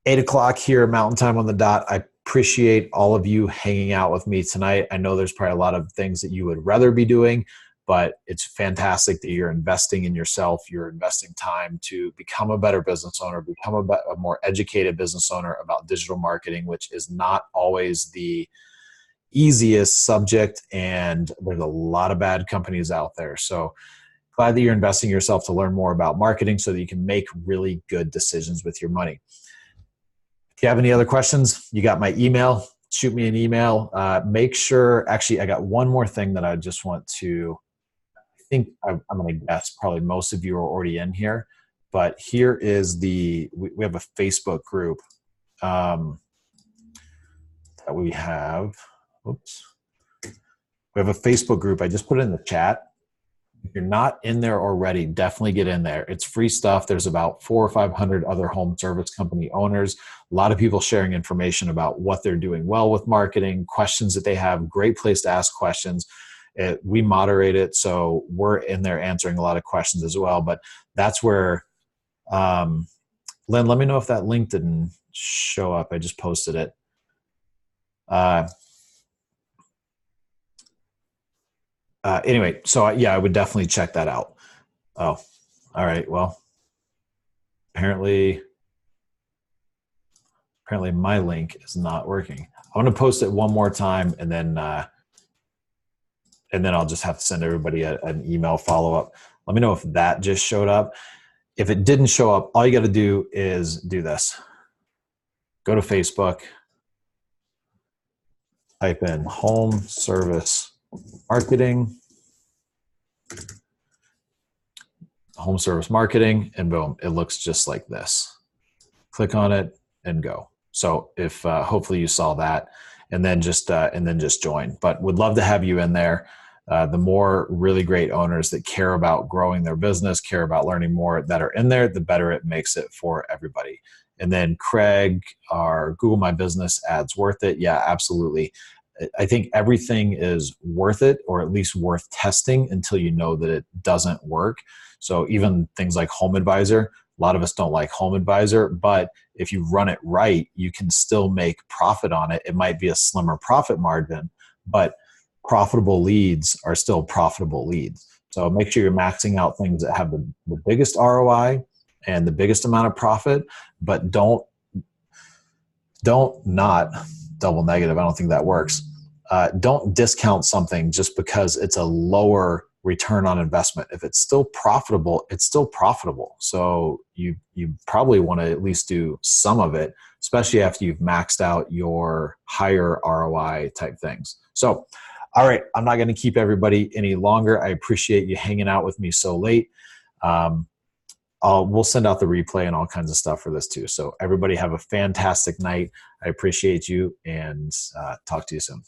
8 o'clock here, Mountain Time on the dot. I appreciate all of you hanging out with me tonight. I know there's probably a lot of things that you would rather be doing, but it's fantastic that you're investing in yourself. You're investing time to become a better business owner, become a more educated business owner about digital marketing, which is not always the easiest subject, and there's a lot of bad companies out there. So glad that you're investing in yourself to learn more about marketing so that you can make really good decisions with your money. If you have any other questions, you got my email. shoot me an email. Make sure, actually, I got one more thing that I just want to, I think I'm going to guess probably most of you are already in here, but here is we have a Facebook group that we have. Oops. We have a Facebook group. I just put it in the chat. If you're not in there already, definitely get in there. It's free stuff. There's about 400 or 500 other home service company owners. A lot of people sharing information about what they're doing well with marketing, questions that they have. Great place to ask questions. We moderate it, so we're in there answering a lot of questions as well. But that's where, Len, let me know if that link didn't show up. I just posted it. Anyway, so yeah, I would definitely check that out. Oh, all right. Well, apparently my link is not working. I'm going to post it one more time, and then I'll just have to send everybody an email follow-up. Let me know if that just showed up. If it didn't show up, all you got to do is do this. Go to Facebook, type in home service marketing, and boom, it looks just like this. Click on it and go. So if hopefully you saw that, and then just join. But would love to have you in there. The more really great owners that care about growing their business, care about learning more that are in there, the better it makes it for everybody. And then Craig, our Google My Business ads worth it? Yeah, absolutely. I think everything is worth it, or at least worth testing until you know that it doesn't work. So even things like Home Advisor, a lot of us don't like Home Advisor, but if you run it right, you can still make profit on it. It might be a slimmer profit margin, but profitable leads are still profitable leads. So make sure you're maxing out things that have the biggest ROI and the biggest amount of profit, but don't not double negative. I don't think that works. Don't discount something just because it's a lower return on investment. If it's still profitable, it's still profitable. So you probably want to at least do some of it, especially after you've maxed out your higher ROI type things. So, all right, I'm not going to keep everybody any longer. I appreciate you hanging out with me so late. We'll send out the replay and all kinds of stuff for this too. So everybody have a fantastic night. I appreciate you, and talk to you soon.